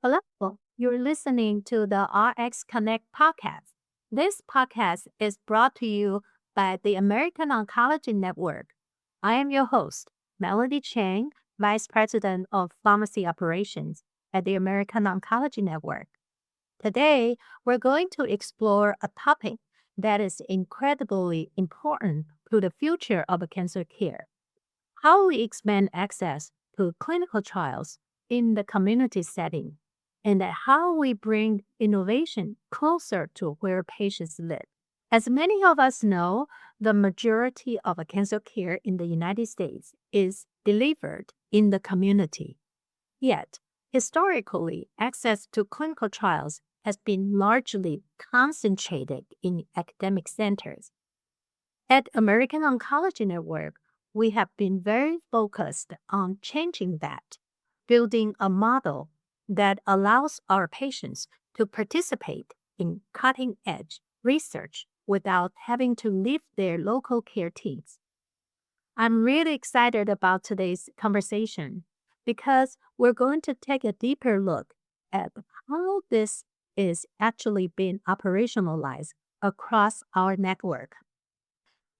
Hello, you're listening to the RXConnect podcast. This podcast is brought to you by the American Oncology Network. I am your host, Melody Chang, Vice President of Pharmacy Operations at the American Oncology Network. Today, we're going to explore a topic that is incredibly important to the future of cancer care: how we expand access to clinical trials in the community setting, and how we bring innovation closer to where patients live. As many of us know, the majority of cancer care in the United States is delivered in the community. Yet, historically, access to clinical trials has been largely concentrated in academic centers. At American Oncology Network, we have been very focused on changing that, building a model that allows our patients to participate in cutting edge research without having to leave their local care teams. I'm really excited about today's conversation because we're going to take a deeper look at how this is actually being operationalized across our network.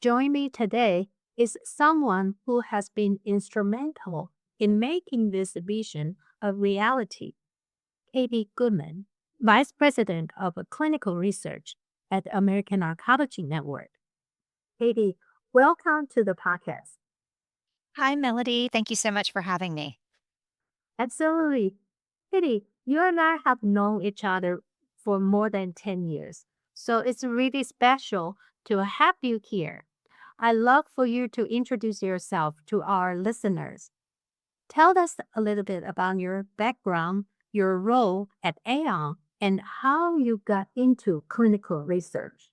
Join me today is someone who has been instrumental in making this vision a reality: Katie Goodman, Vice President of Clinical Research at the American Oncology Network. Katie, welcome to the podcast. Hi, Melody. Thank you so much for having me. Absolutely. Katie, you and I have known each other for more than 10 years, so it's really special to have you here. I'd love for you to introduce yourself to our listeners. Tell us a little bit about your background, your role at Aon, and how you got into clinical research.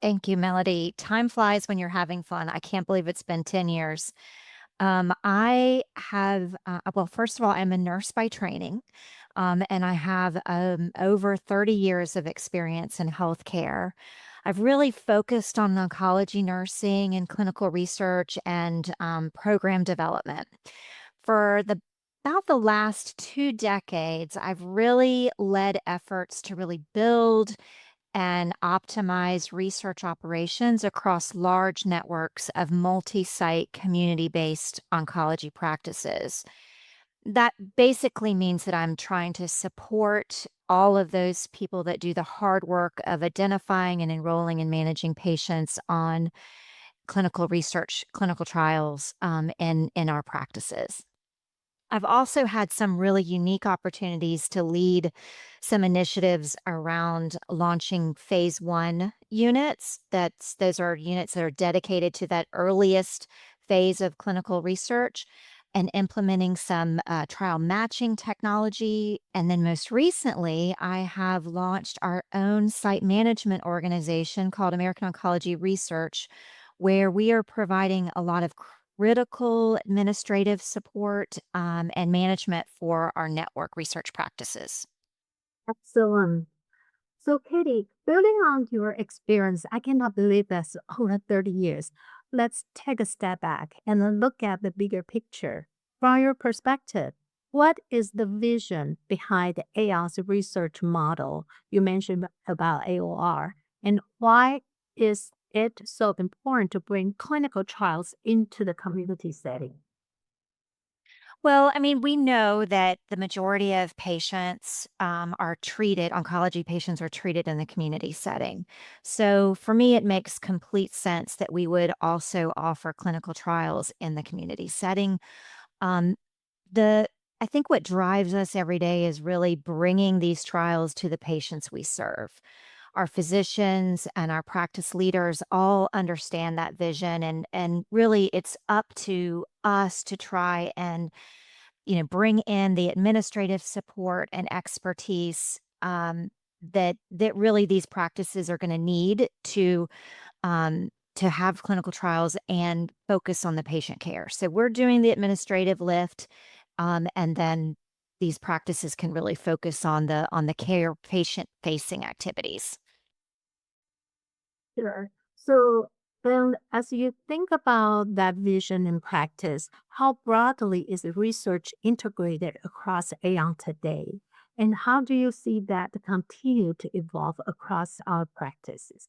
Thank you, Melody. Time flies when you're having fun. I can't believe it's been 10 years. I have, well, first of all, I'm a nurse by training, and I have over 30 years of experience in healthcare. I've really focused on oncology nursing and clinical research and program development. For about the last 2 decades, I've really led efforts to really build and optimize research operations across large networks of multi site, community based oncology practices. That basically means that I'm trying to support all of those people that do the hard work of identifying and enrolling and managing patients on clinical research, clinical trials in our practices. I've also had some really unique opportunities to lead some initiatives around launching phase 1 units. Those are units that are dedicated to that earliest phase of clinical research and implementing some trial matching technology. And then most recently, I have launched our own site management organization called American Oncology Research, where we are providing a lot of critical administrative support and management for our network research practices. Excellent. So, Katie, building on your experience, I cannot believe that's over 30 years. Let's take a step back and then look at the bigger picture. From your perspective, what is the vision behind the AI's research model you mentioned about AOR, and why is it so important to bring clinical trials into the community setting? Well, I mean, we know that the majority of patients are treated, oncology patients are treated in the community setting. So for me, it makes complete sense that we would also offer clinical trials in the community setting. Um, the I think what drives us every day is really bringing these trials to the patients we serve. Our physicians and our practice leaders all understand that vision, and really it's up to us to try and bring in the administrative support and expertise that really these practices are going to need to have clinical trials and focus on the patient care. So we're doing the administrative lift, and then these practices can really focus on the care patient facing activities. Sure. So then, as you think about that vision in practice, how broadly is research integrated across Aon today? And how do you see that continue to evolve across our practices?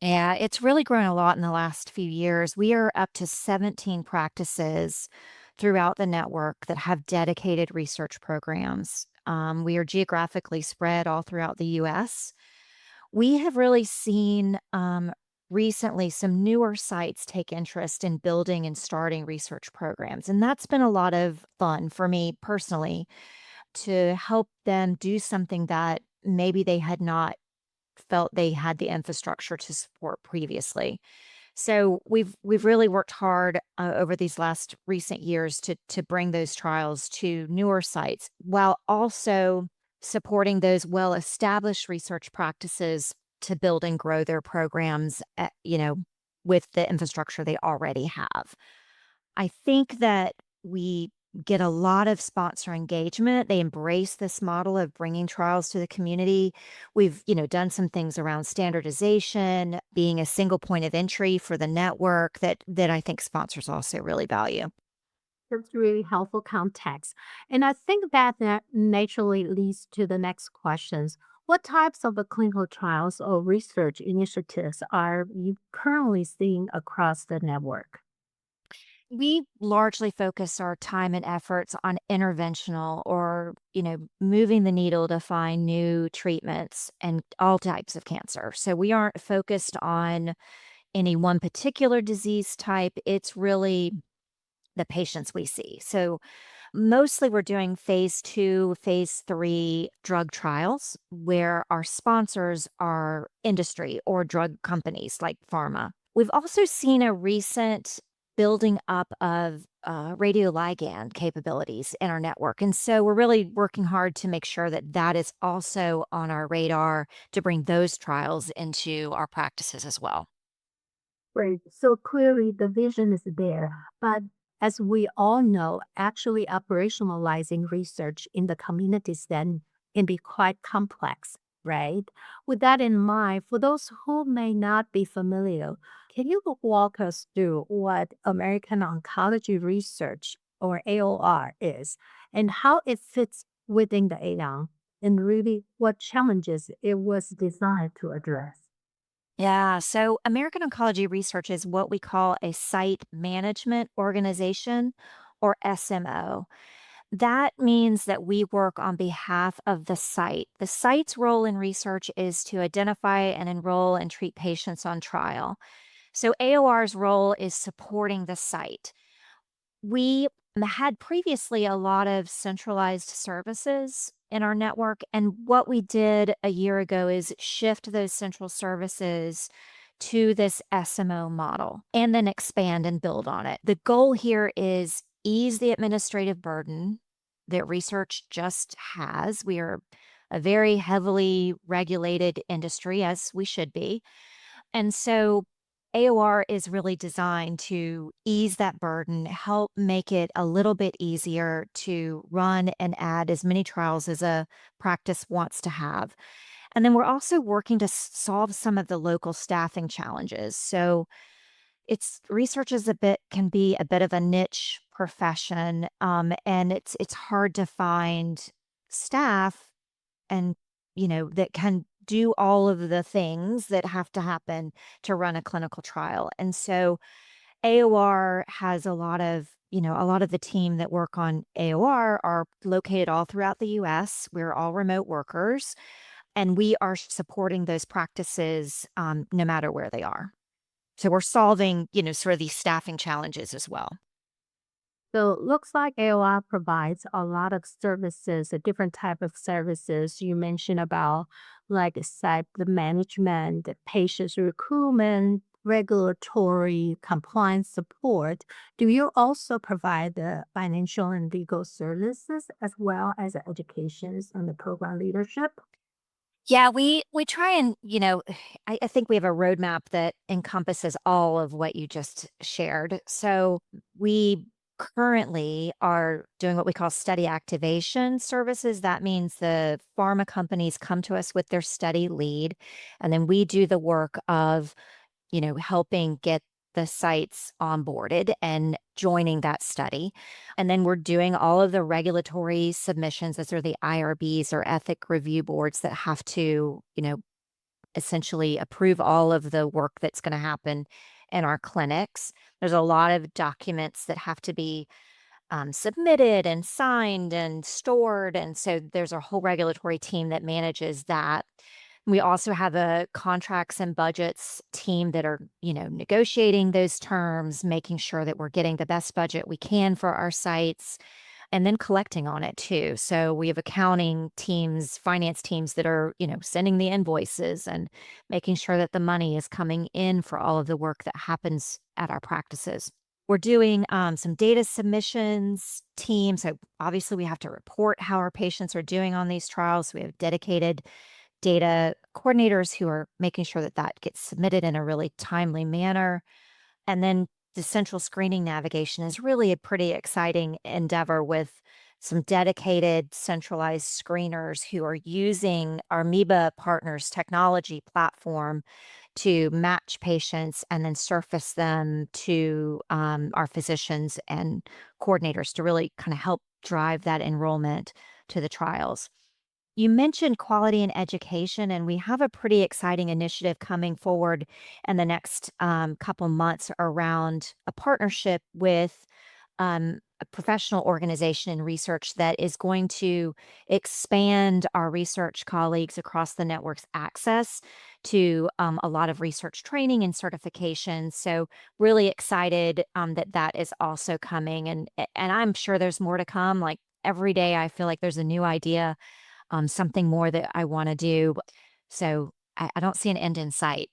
Yeah, it's really grown a lot in the last few years. We are up to 17 practices throughout the network that have dedicated research programs. We are geographically spread all throughout the US. We have really seen recently some newer sites take interest in building and starting research programs. And that's been a lot of fun for me personally to help them do something that maybe they had not felt they had the infrastructure to support previously. So we've really worked hard over these last recent years to bring those trials to newer sites while also supporting those well-established research practices to build and grow their programs, with the infrastructure they already have. I think that we get a lot of sponsor engagement. They embrace this model of bringing trials to the community. We've, done some things around standardization, being a single point of entry for the network that I think sponsors also really value. That's really helpful context. And I think that naturally leads to the next questions. What types of clinical trials or research initiatives are you currently seeing across the network? We largely focus our time and efforts on interventional or, moving the needle to find new treatments and all types of cancer. So we aren't focused on any one particular disease type. It's really the patients we see. So mostly we're doing phase 2, phase 3 drug trials where our sponsors are industry or drug companies like pharma. We've also seen a recent building up of radioligand capabilities in our network. And so we're really working hard to make sure that that is also on our radar to bring those trials into our practices as well. Right. So clearly the vision is there. But as we all know, actually operationalizing research in the community setting can be quite complex, right? With that in mind, for those who may not be familiar, can you walk us through what American Oncology Research or AOR is and how it fits within the AON and really what challenges it was designed to address? Yeah, so American Oncology Research is what we call a site management organization or SMO. That means that we work on behalf of the site. The site's role in research is to identify and enroll and treat patients on trial. So AOR's role is supporting the site. We had previously a lot of centralized services in our network. And what we did a year ago is shift those central services to this SMO model and then expand and build on it. The goal here is ease the administrative burden that research just has. We are a very heavily regulated industry, as we should be. And so AOR is really designed to ease that burden, help make it a little bit easier to run and add as many trials as a practice wants to have. And then we're also working to solve some of the local staffing challenges. So it's research is a bit can be a bit of a niche profession, and it's hard to find staff and, that can do all of the things that have to happen to run a clinical trial. And so AOR has a lot of the team that work on AOR are located all throughout the US. We're all remote workers, and we are supporting those practices no matter where they are. So we're solving, sort of these staffing challenges as well. So it looks like AOL provides a lot of services, a different type of services. You mentioned about like site the management, the patients recruitment, regulatory compliance support. Do you also provide the financial and legal services as well as the educations and the program leadership? Yeah, we try and, I think we have a roadmap that encompasses all of what you just shared. So we currently are doing what we call study activation services. That means the pharma companies come to us with their study lead, and then we do the work of, helping get the sites onboarded and joining that study. And then we're doing all of the regulatory submissions. Those are the IRBs or ethic review boards that have to, essentially approve all of the work that's going to happen in our clinics. There's a lot of documents that have to be submitted and signed and stored. And so there's a whole regulatory team that manages that. We also have a contracts and budgets team that are, negotiating those terms, making sure that we're getting the best budget we can for our sites and then collecting on it too. So we have accounting teams, finance teams that are, sending the invoices and making sure that the money is coming in for all of the work that happens at our practices. We're doing some data submissions team. So obviously we have to report how our patients are doing on these trials. We have dedicated data coordinators who are making sure that that gets submitted in a really timely manner. And then the central screening navigation is really a pretty exciting endeavor with some dedicated centralized screeners who are using our MEBA Partners technology platform to match patients and then surface them to our physicians and coordinators to really kind of help drive that enrollment to the trials. You mentioned quality in education, and we have a pretty exciting initiative coming forward in the next couple months around a partnership with a professional organization in research that is going to expand our research colleagues across the network's access to a lot of research training and certifications. So, really excited that that is also coming, and I'm sure there's more to come. Like every day, I feel like there's a new idea, something more that I wanna do. So I don't see an end in sight.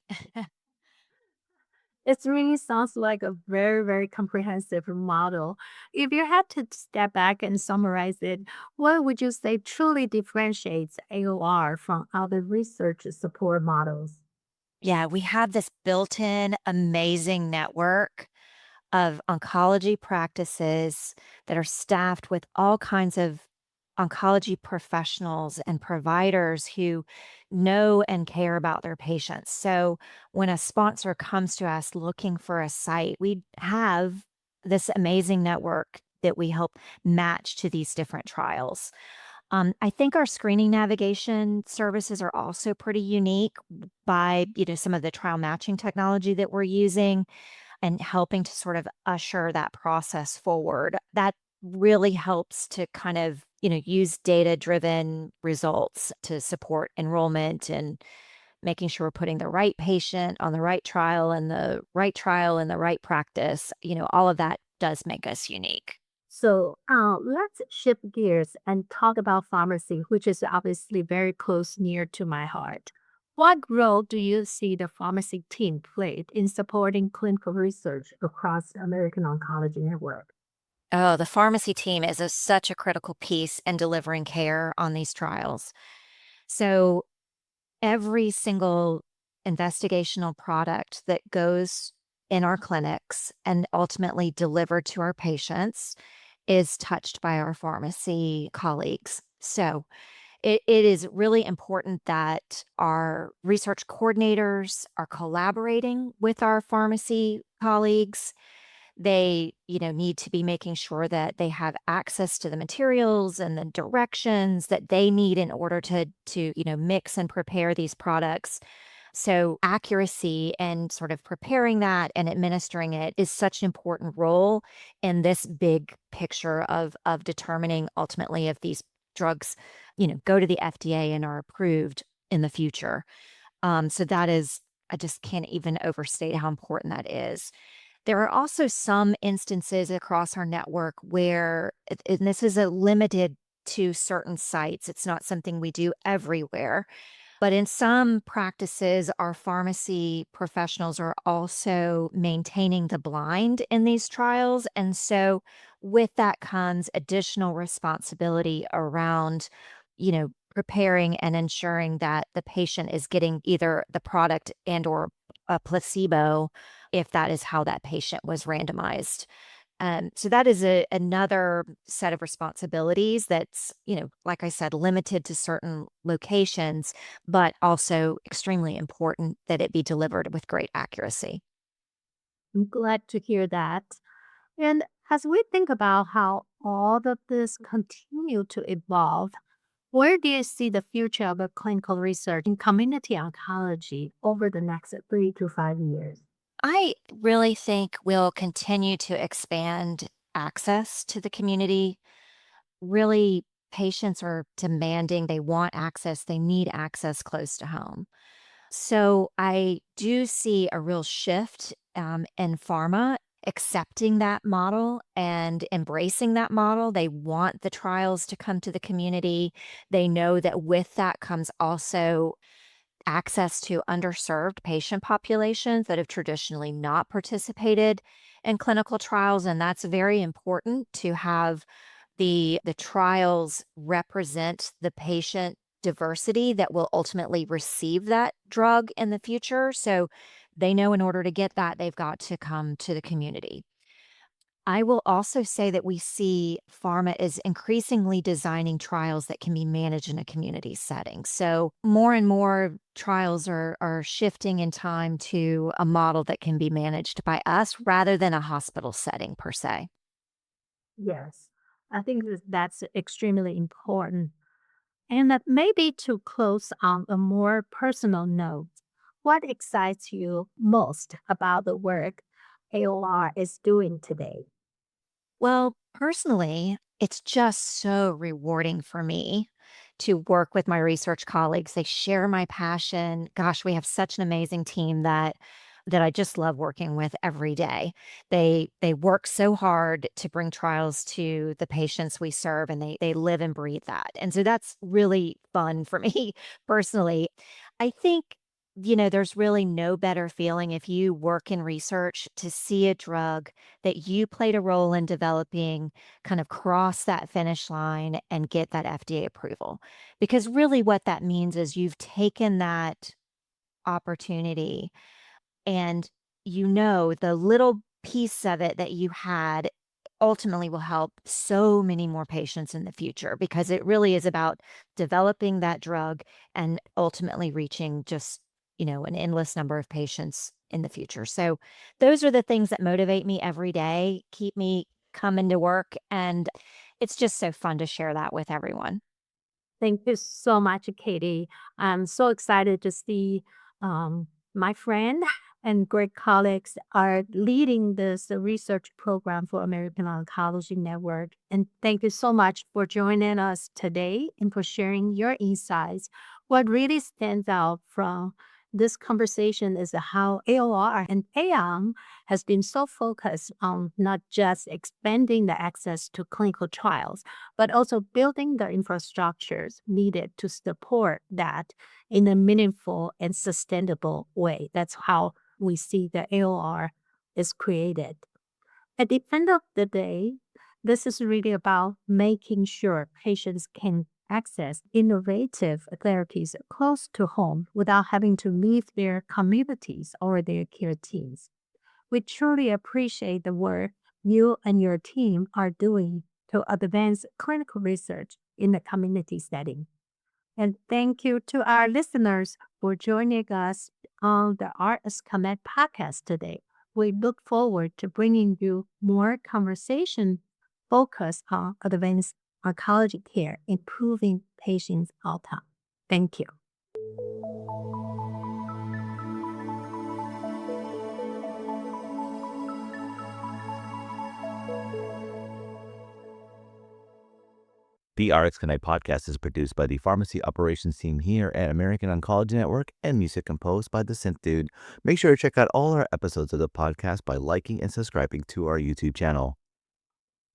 It really sounds like a very, very comprehensive model. If you had to step back and summarize it, what would you say truly differentiates AOR from other research support models? Yeah, we have this built-in amazing network of oncology practices that are staffed with all kinds of oncology professionals and providers who know and care about their patients. So when a sponsor comes to us looking for a site, we have this amazing network that we help match to these different trials. I think our screening navigation services are also pretty unique by, some of the trial matching technology that we're using and helping to sort of usher that process forward. That really helps to kind of, use data-driven results to support enrollment and making sure we're putting the right patient on the right trial and the right trial and the right practice. All of that does make us unique. So let's shift gears and talk about pharmacy, which is obviously very close near to my heart. What role do you see the pharmacy team played in supporting clinical research across the American Oncology Network? Oh, the pharmacy team is such a critical piece in delivering care on these trials. So every single investigational product that goes in our clinics and ultimately delivered to our patients is touched by our pharmacy colleagues. So it is really important that our research coordinators are collaborating with our pharmacy colleagues. They, need to be making sure that they have access to the materials and the directions that they need in order to, mix and prepare these products. So accuracy and sort of preparing that and administering it is such an important role in this big picture of determining ultimately if these drugs, go to the FDA and are approved in the future. So that is, I just can't even overstate how important that is. There are also some instances across our network where, and this is a limited to certain sites. It's not something we do everywhere, but in some practices, our pharmacy professionals are also maintaining the blind in these trials. And so with that comes additional responsibility around, preparing and ensuring that the patient is getting either the product and or a placebo if that is how that patient was randomized. So that is another set of responsibilities that's, like I said, limited to certain locations, but also extremely important that it be delivered with great accuracy. I'm glad to hear that. And as we think about how all of this continue to evolve, where do you see the future of a clinical research in community oncology over the next 3 to 5 years? I really think we'll continue to expand access to the community. Really, patients are demanding, they want access, they need access close to home. So I do see a real shift in pharma accepting that model and embracing that model. They want the trials to come to the community. They know that with that comes also access to underserved patient populations that have traditionally not participated in clinical trials. And that's very important to have the trials represent the patient diversity that will ultimately receive that drug in the future. So they know in order to get that, they've got to come to the community. I will also say that we see pharma is increasingly designing trials that can be managed in a community setting. So more and more trials are shifting in time to a model that can be managed by us rather than a hospital setting per se. Yes, I think that's extremely important. And that maybe to close on a more personal note, what excites you most about the work AOR is doing today? Well, personally, it's just so rewarding for me to work with my research colleagues. They share my passion. Gosh, we have such an amazing team that I just love working with every day. They work so hard to bring trials to the patients we serve and they live and breathe that. And so that's really fun for me personally. I think there's really no better feeling if you work in research to see a drug that you played a role in developing kind of cross that finish line and get that FDA approval. Because really what that means is you've taken that opportunity and the little piece of it that you had ultimately will help so many more patients in the future because it really is about developing that drug and ultimately reaching just, an endless number of patients in the future. So those are the things that motivate me every day, keep me coming to work. And it's just so fun to share that with everyone. Thank you so much, Katie. I'm so excited to see my friend and great colleagues are leading this research program for American Oncology Network. And thank you so much for joining us today and for sharing your insights. What really stands out from this conversation is how AOR and AOM has been so focused on not just expanding the access to clinical trials, but also building the infrastructures needed to support that in a meaningful and sustainable way. That's how we see the AOR is created. At the end of the day, this is really about making sure patients can access innovative therapies close to home without having to leave their communities or their care teams. We truly appreciate the work you and your team are doing to advance clinical research in the community setting. And thank you to our listeners for joining us on the RXConnect podcast today. We look forward to bringing you more conversation focused on advanced oncology care, improving patients' outcome. Thank you. The RxConnect podcast is produced by the pharmacy operations team here at American Oncology Network and music composed by the Synth Dude. Make sure to check out all our episodes of the podcast by liking and subscribing to our YouTube channel.